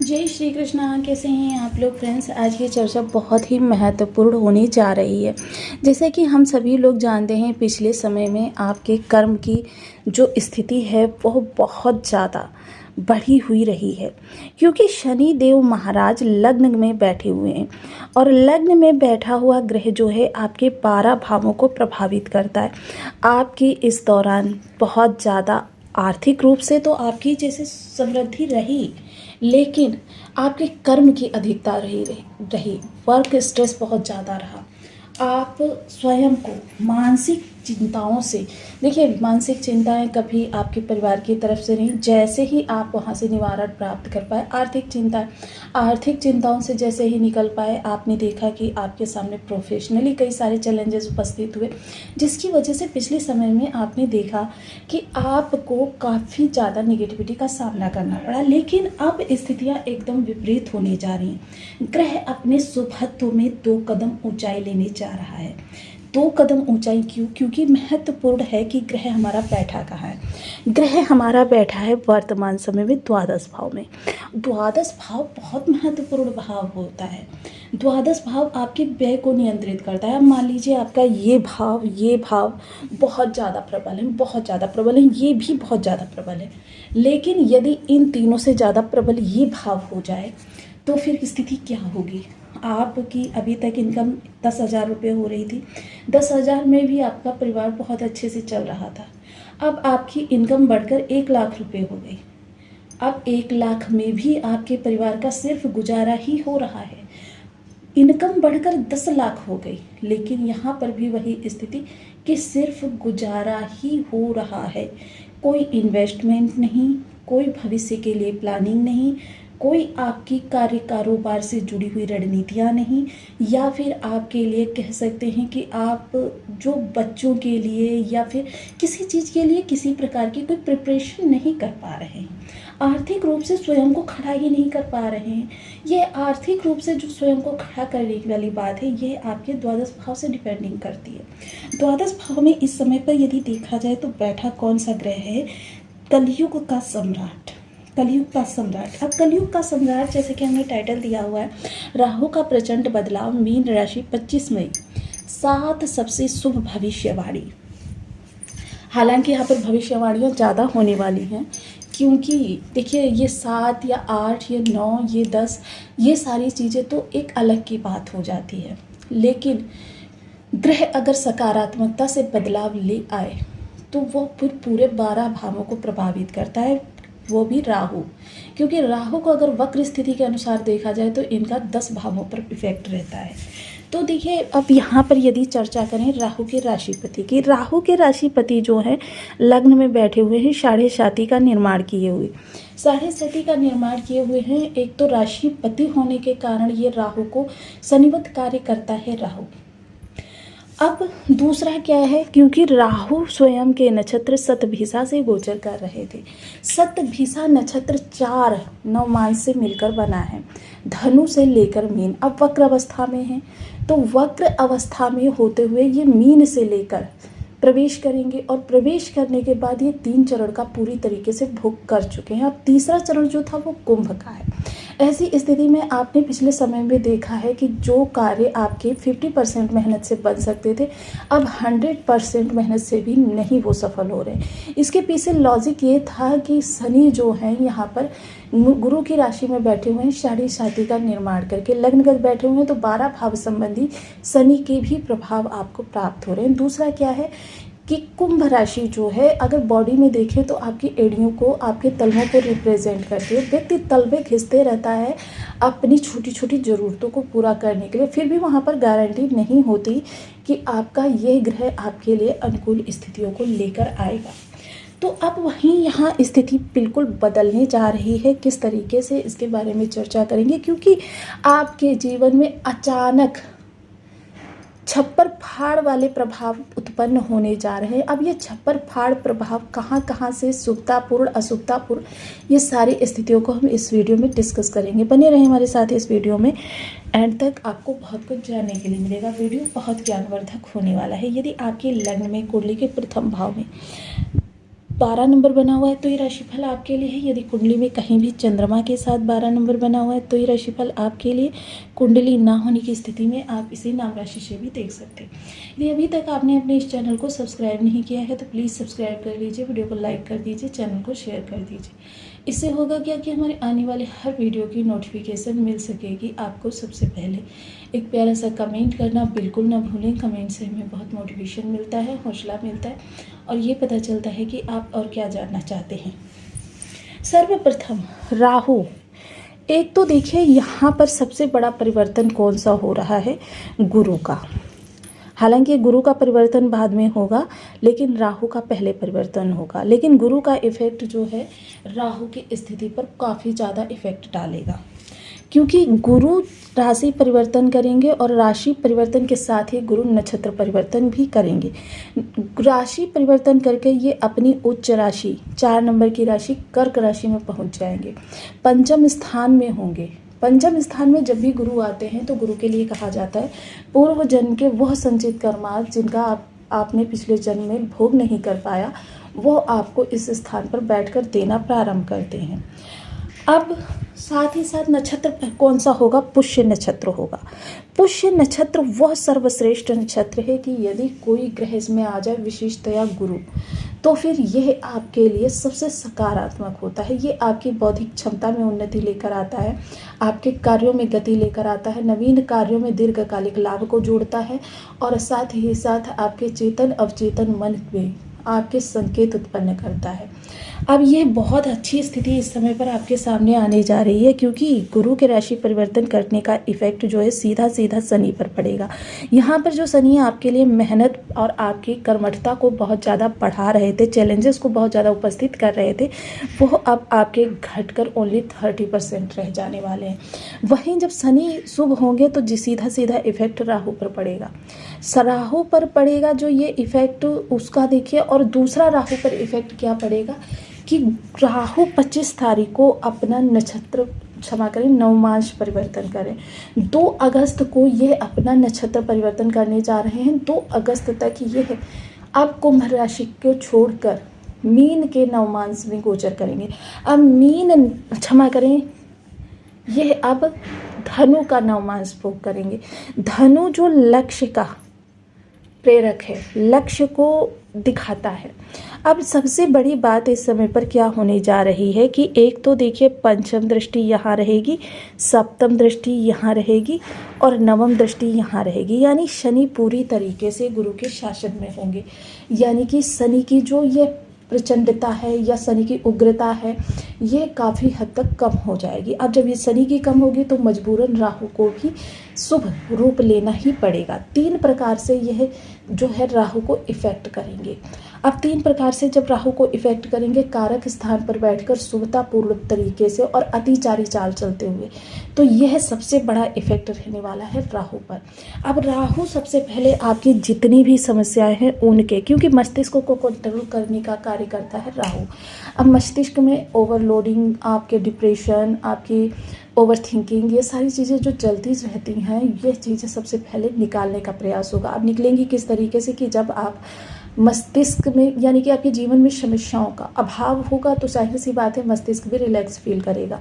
जय श्री कृष्णा। कैसे हैं आप लोग फ्रेंड्स। आज की चर्चा बहुत ही महत्वपूर्ण होने जा रही है। जैसे कि हम सभी लोग जानते हैं, पिछले समय में आपके कर्म की जो स्थिति है वो बहुत ज़्यादा बढ़ी हुई रही है, क्योंकि शनि देव महाराज लग्न में बैठे हुए हैं और लग्न में बैठा हुआ ग्रह जो है आपके 12 भावों को प्रभावित करता है। आपकी इस दौरान बहुत ज़्यादा आर्थिक रूप से तो आपकी जैसे समृद्धि रही, लेकिन आपके कर्म की अधिकता रही। वर्क स्ट्रेस बहुत ज़्यादा रहा। आप स्वयं को मानसिक चिंताओं से, देखिए मानसिक चिंताएं कभी आपके परिवार की तरफ से नहीं, जैसे ही आप वहां से निवारण प्राप्त कर पाए। आर्थिक चिंताओं से जैसे ही निकल पाए, आपने देखा कि आपके सामने प्रोफेशनली कई सारे चैलेंजेस उपस्थित हुए, जिसकी वजह से पिछले समय में आपने देखा कि आपको काफ़ी ज़्यादा निगेटिविटी का सामना करना पड़ा। लेकिन अब स्थितियाँ एकदम विपरीत होने जा रही हैं। ग्रह अपने शुभत्व में 2 कदम ऊंचाई लेने जा रहा है। 2 कदम ऊंचाई क्यों? क्योंकि महत्वपूर्ण है कि ग्रह हमारा बैठा कहाँ है। ग्रह हमारा बैठा है वर्तमान समय में द्वादश भाव में। द्वादश भाव बहुत महत्वपूर्ण भाव होता है। द्वादश भाव आपके व्यय को नियंत्रित करता है। अब मान लीजिए आपका ये भाव बहुत ज़्यादा प्रबल है, ये भी बहुत ज़्यादा प्रबल है, लेकिन यदि इन तीनों से ज़्यादा प्रबल ये भाव हो जाए तो फिर स्थिति क्या होगी। आपकी अभी तक इनकम 10,000 रुपये हो रही थी, 10,000 में भी आपका परिवार बहुत अच्छे से चल रहा था। अब आपकी इनकम बढ़कर 1 लाख रुपये हो गई। अब 1 लाख में भी आपके परिवार का सिर्फ गुजारा ही हो रहा है। इनकम बढ़कर 10 लाख हो गई, लेकिन यहाँ पर भी वही स्थिति कि सिर्फ गुजारा ही हो रहा है। कोई इन्वेस्टमेंट नहीं, कोई भविष्य के लिए प्लानिंग नहीं, कोई आपकी कार्य कारोबार से जुड़ी हुई रणनीतियाँ नहीं, या फिर आपके लिए कह सकते हैं कि आप जो बच्चों के लिए या फिर किसी चीज़ के लिए किसी प्रकार की कोई प्रिपरेशन नहीं कर पा रहे हैं। आर्थिक रूप से स्वयं को खड़ा ही नहीं कर पा रहे हैं। ये आर्थिक रूप से जो स्वयं को खड़ा करने वाली बात है, ये आपके द्वादश भाव से डिपेंडिंग करती है। द्वादश भाव में इस समय पर यदि देखा जाए तो बैठा कौन सा ग्रह है? कलयुग का सम्राट। अब कलयुग का सम्राट, जैसे कि हमने टाइटल दिया हुआ है, राहु का प्रचंड बदलाव, मीन राशि 25 मई, 7 सबसे शुभ भविष्यवाणी। हालांकि यहाँ पर भविष्यवाणियाँ ज़्यादा होने वाली हैं, क्योंकि देखिए ये 7 या 8 या 9 ये 10 ये सारी चीज़ें तो एक अलग की बात हो जाती है, लेकिन ग्रह अगर सकारात्मकता से बदलाव ले आए तो वो फिर पूरे 12 भावों को प्रभावित करता है, वो भी राहु। क्योंकि राहु को अगर वक्र स्थिति के अनुसार देखा जाए तो इनका 10 भावों पर इफेक्ट रहता है। तो देखिए अब यहाँ पर यदि चर्चा करें राहु के राशिपति की, राहु के राशिपति जो है लग्न में बैठे हुए हैं, साढ़े साती का निर्माण किए हुए हैं। एक तो राशिपति होने के कारण ये राहु को शनिवत कार्य करता है राहु। अब दूसरा क्या है, क्योंकि राहु स्वयं के नक्षत्र शतभिषा से गोचर कर रहे थे। शतभिषा नक्षत्र 4 नवमांस से मिलकर बना है, धनु से लेकर मीन। अब वक्र अवस्था में है, तो वक्र अवस्था में होते हुए ये मीन से लेकर प्रवेश करेंगे, और प्रवेश करने के बाद ये 3 चरण का पूरी तरीके से भोग कर चुके हैं। अब तीसरा चरण जो था वो कुंभ का है। ऐसी स्थिति में आपने पिछले समय में देखा है कि जो कार्य आपके 50% मेहनत से बन सकते थे, अब 100% मेहनत से भी नहीं वो सफल हो रहे। इसके पीछे लॉजिक ये था कि शनि जो है यहाँ पर गुरु की राशि में बैठे हुए हैं, साढ़े साती का निर्माण करके लग्नगत बैठे हुए हैं, तो 12 भाव संबंधी शनि के भी प्रभाव आपको प्राप्त हो रहे हैं। दूसरा क्या है कि कुंभ राशि जो है, अगर बॉडी में देखें तो आपकी एड़ियों को, आपके तलवों को रिप्रेजेंट करती है। व्यक्ति तलवे खिंचते रहता है अपनी छोटी छोटी ज़रूरतों को पूरा करने के लिए, फिर भी वहाँ पर गारंटी नहीं होती कि आपका ये ग्रह आपके लिए अनुकूल स्थितियों को लेकर आएगा। तो अब वहीं यहाँ स्थिति बिल्कुल बदलने जा रही है। किस तरीके से, इसके बारे में चर्चा करेंगे, क्योंकि आपके जीवन में अचानक छप्पर फाड़ वाले प्रभाव उत्पन्न होने जा रहे हैं। अब ये छप्पर फाड़ प्रभाव कहाँ कहाँ से, शुभतापूर्ण अशुभतापूर्ण, ये सारी स्थितियों को हम इस वीडियो में डिस्कस करेंगे। बने रहें हमारे साथ इस वीडियो में, एंड तक आपको बहुत कुछ जानने के लिए मिलेगा। वीडियो बहुत ज्ञानवर्धक होने वाला है। यदि आपके लग्न में, कुंडली के प्रथम भाव में 12 नंबर बना हुआ है तो ये राशिफल आपके लिए है। यदि कुंडली में कहीं भी चंद्रमा के साथ 12 नंबर बना हुआ है तो ये राशिफल आपके लिए। कुंडली ना होने की स्थिति में आप इसे नाम राशि से भी देख सकते हैं। यदि अभी तक आपने अपने इस चैनल को सब्सक्राइब नहीं किया है तो प्लीज़ सब्सक्राइब कर लीजिए, वीडियो को लाइक कर दीजिए, चैनल को शेयर कर दीजिए। इससे होगा क्या कि हमारे आने वाले हर वीडियो की नोटिफिकेशन मिल सकेगी आपको सबसे पहले। एक प्यारा सा कमेंट करना बिल्कुल ना भूलें। कमेंट से हमें बहुत मोटिवेशन मिलता है, हौसला मिलता है और ये पता चलता है कि आप और क्या जानना चाहते हैं। सर्वप्रथम राहु, एक तो देखिए यहाँ पर सबसे बड़ा परिवर्तन कौन सा हो रहा है, गुरु का। हालांकि गुरु का परिवर्तन बाद में होगा लेकिन राहु का पहले परिवर्तन होगा। लेकिन गुरु का इफेक्ट जो है राहु की स्थिति पर काफ़ी ज़्यादा इफेक्ट डालेगा, क्योंकि गुरु राशि परिवर्तन करेंगे और राशि परिवर्तन के साथ ही गुरु नक्षत्र परिवर्तन भी करेंगे। राशि परिवर्तन करके ये अपनी उच्च राशि 4 नंबर की राशि कर्क राशि में पहुंच जाएंगे, पंचम स्थान में होंगे। पंचम स्थान में जब भी गुरु आते हैं तो गुरु के लिए कहा जाता है पूर्व जन्म के वह संचित कर्मार्थ जिनका आपने पिछले जन्म में भोग नहीं कर पाया, वो आपको इस स्थान पर बैठकर देना प्रारंभ करते हैं। अब साथ ही साथ नक्षत्र कौन सा होगा, पुष्य नक्षत्र होगा। पुष्य नक्षत्र वह सर्वश्रेष्ठ नक्षत्र है कि यदि कोई ग्रह इसमें आ जाए, विशेषतया गुरु, तो फिर यह आपके लिए सबसे सकारात्मक होता है। ये आपकी बौद्धिक क्षमता में उन्नति लेकर आता है, आपके कार्यों में गति लेकर आता है, नवीन कार्यों में दीर्घकालिक लाभ को जोड़ता है और साथ ही साथ आपके चेतन अवचेतन मन में आपके संकेत उत्पन्न करता है। अब यह बहुत अच्छी स्थिति इस समय पर आपके सामने आने जा रही है, क्योंकि गुरु के राशि परिवर्तन करने का इफेक्ट जो है सीधा सीधा शनि पर पड़ेगा। यहाँ पर जो शनि आपके लिए मेहनत और आपकी कर्मठता को बहुत ज़्यादा बढ़ा रहे थे, चैलेंजेस को बहुत ज़्यादा उपस्थित कर रहे थे, वो अब आपके घटकर ओनली 30% रह जाने वाले हैं। वहीं जब शनि शुभ होंगे तो सीधा सीधा इफेक्ट राहु पर पड़ेगा। राहु पर पड़ेगा जो ये इफेक्ट उसका देखिए, और दूसरा राहु पर इफेक्ट क्या पड़ेगा कि राहु 25 तारीख को अपना नक्षत्र क्षमा करें नवमांश परिवर्तन करें। 2 अगस्त को ये अपना नक्षत्र परिवर्तन करने जा रहे हैं। 2 अगस्त तक ये अब कुंभ राशि को छोड़कर मीन के नवमांश में गोचर करेंगे। अब मीन क्षमा करें यह अब धनु का नवमांश भोग करेंगे। धनु जो लक्ष्य का प्रेरक है, लक्ष्य को दिखाता है। अब सबसे बड़ी बात इस समय पर क्या होने जा रही है कि एक तो देखिए पंचम दृष्टि यहाँ रहेगी, सप्तम दृष्टि यहाँ रहेगी और नवम दृष्टि यहाँ रहेगी, यानी शनि पूरी तरीके से गुरु के शासन में होंगे। यानी कि शनि की जो ये प्रचंडता है या शनि की उग्रता है ये काफ़ी हद तक कम हो जाएगी। अब जब ये शनि की कम होगी तो मजबूरन राहु को भी शुभ रूप लेना ही पड़ेगा। 3 प्रकार से यह जो है राहु को इफ़ेक्ट करेंगे। अब 3 प्रकार से जब राहु को इफ़ेक्ट करेंगे, कारक स्थान पर बैठकर शुभतापूर्ण तरीके से और अतिचारी चाल चलते हुए, तो यह सबसे बड़ा इफेक्ट रहने वाला है राहु पर। अब राहु सबसे पहले आपकी जितनी भी समस्याएं हैं उनके, क्योंकि मस्तिष्क को कंट्रोल करने का कार्य करता है राहु। अब मस्तिष्क में ओवरलोडिंग, आपके डिप्रेशन, आपकी ओवर थिंकिंग, ये सारी चीज़ें जो चलती रहती हैं, ये चीज़ें सबसे पहले निकालने का प्रयास होगा। अब निकलेंगी किस तरीके से कि जब आप मस्तिष्क में यानी कि आपके जीवन में समस्याओं का अभाव होगा तो जाहिर सी बात है मस्तिष्क भी रिलैक्स फील करेगा।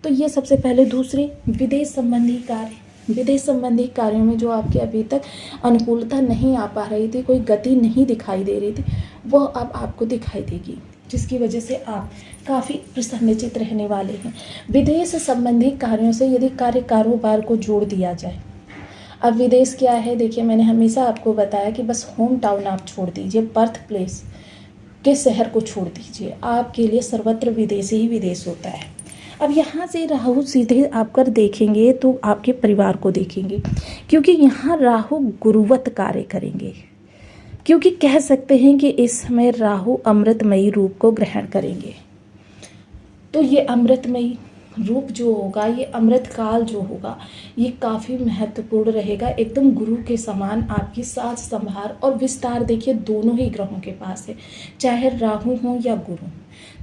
तो ये सबसे पहले। दूसरी, विदेश संबंधी कार्य। विदेश संबंधी कार्यों में जो आपके अभी तक अनुकूलता नहीं आ पा रही थी, कोई गति नहीं दिखाई दे रही थी, वो अब आपको दिखाई देगी, जिसकी वजह से आप काफ़ी प्रसन्नचित रहने वाले हैं। विदेश संबंधी कार्यों से यदि कार्य कारोबार को जोड़ दिया जाए। अब विदेश क्या है, देखिए मैंने हमेशा आपको बताया कि बस होम टाउन आप छोड़ दीजिए, बर्थ प्लेस के शहर को छोड़ दीजिए, आपके लिए सर्वत्र विदेश ही विदेश होता है। अब यहाँ से राहु सीधे आप कर देखेंगे तो आपके परिवार को देखेंगे, क्योंकि यहाँ राहु गुरुवत कार्य करेंगे, क्योंकि कह सकते हैं कि इस समय राहु अमृतमयी रूप को ग्रहण करेंगे। तो ये अमृतमयी रूप जो होगा, ये अमृत काल जो होगा, ये काफ़ी महत्वपूर्ण रहेगा। एकदम गुरु के समान आपकी साज संभार और विस्तार देखिए दोनों ही ग्रहों के पास है, चाहे राहु हो या गुरु।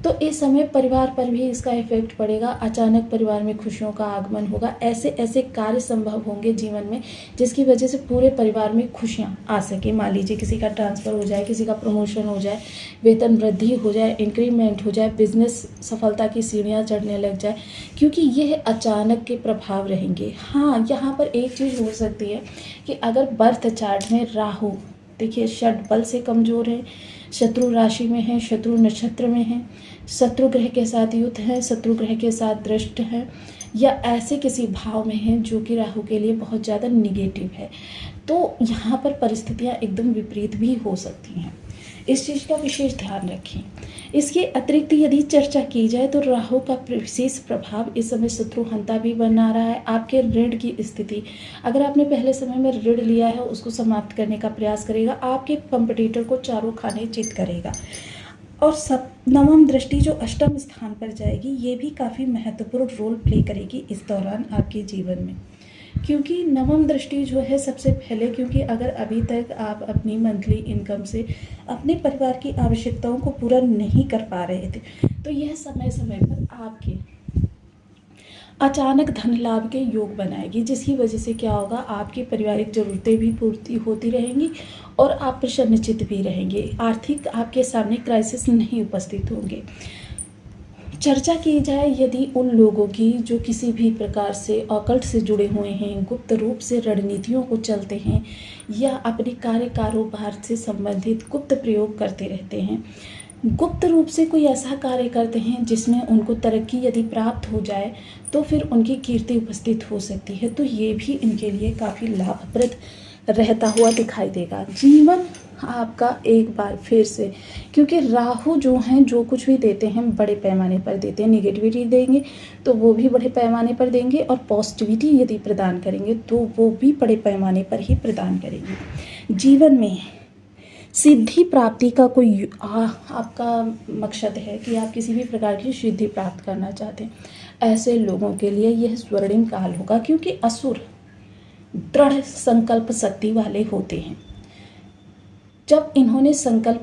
तो इस समय परिवार पर भी इसका इफेक्ट पड़ेगा। अचानक परिवार में खुशियों का आगमन होगा। ऐसे ऐसे कार्य संभव होंगे जीवन में जिसकी वजह से पूरे परिवार में खुशियाँ आ सके। मान लीजिए किसी का ट्रांसफ़र हो जाए, किसी का प्रमोशन हो जाए, वेतन वृद्धि हो जाए, इंक्रीमेंट हो जाए, बिजनेस सफलता की सीढ़ियाँ चढ़ने लग जाए, क्योंकि यह अचानक के प्रभाव रहेंगे। हाँ, यहाँ पर एक चीज़ हो सकती है कि अगर बर्थ चार्ट में राहु देखिए षड बल से कमज़ोर है, शत्रु राशि में है, शत्रु नक्षत्र में है, शत्रु ग्रह के साथ युद्ध है, शत्रु ग्रह के साथ दृष्ट है, या ऐसे किसी भाव में है जो कि राहु के लिए बहुत ज़्यादा निगेटिव है, तो यहाँ पर परिस्थितियाँ एकदम विपरीत भी हो सकती हैं। इस चीज़ का विशेष ध्यान रखें। इसके अतिरिक्त यदि चर्चा की जाए तो राहु का विशेष प्रभाव इस समय शत्रुहंता भी बना रहा है। आपके ऋण की स्थिति, अगर आपने पहले समय में ऋण लिया है उसको समाप्त करने का प्रयास करेगा। आपके कंपटीटर को चारों खाने चित करेगा। और नवम दृष्टि जो अष्टम स्थान पर जाएगी, ये भी काफ़ी महत्वपूर्ण रोल प्ले करेगी इस दौरान आपके जीवन में, क्योंकि नवम दृष्टि जो है सबसे पहले, क्योंकि अगर अभी तक आप अपनी मंथली इनकम से अपने परिवार की आवश्यकताओं को पूरा नहीं कर पा रहे थे, तो यह समय समय पर आपके अचानक धन लाभ के योग बनाएगी, जिसकी वजह से क्या होगा, आपकी पारिवारिक ज़रूरतें भी पूर्ति होती रहेंगी और आप प्रसन्नचित्त भी रहेंगे। आर्थिक आपके सामने क्राइसिस नहीं उपस्थित होंगे। चर्चा की जाए यदि उन लोगों की जो किसी भी प्रकार से ऑकल्ट से जुड़े हुए हैं, गुप्त रूप से रणनीतियों को चलते हैं, या अपने कार्य कारोबार से संबंधित गुप्त प्रयोग करते रहते हैं, गुप्त रूप से कोई ऐसा कार्य करते हैं जिसमें उनको तरक्की यदि प्राप्त हो जाए तो फिर उनकी कीर्ति उपस्थित हो सकती है, तो ये भी इनके लिए काफ़ी लाभप्रद रहता हुआ दिखाई देगा। जीवन आपका एक बार फिर से, क्योंकि राहु जो हैं जो कुछ भी देते हैं बड़े पैमाने पर देते हैं। निगेटिविटी देंगे तो वो भी बड़े पैमाने पर देंगे, और पॉजिटिविटी यदि प्रदान करेंगे तो वो भी बड़े पैमाने पर ही प्रदान करेंगे। जीवन में सिद्धि प्राप्ति का कोई आपका मकसद है कि आप किसी भी प्रकार की सिद्धि प्राप्त करना चाहते हैं, ऐसे लोगों के लिए यह स्वर्णिम काल होगा, क्योंकि असुर दृढ़ संकल्प शक्ति वाले होते हैं। जब इन्होंने संकल्प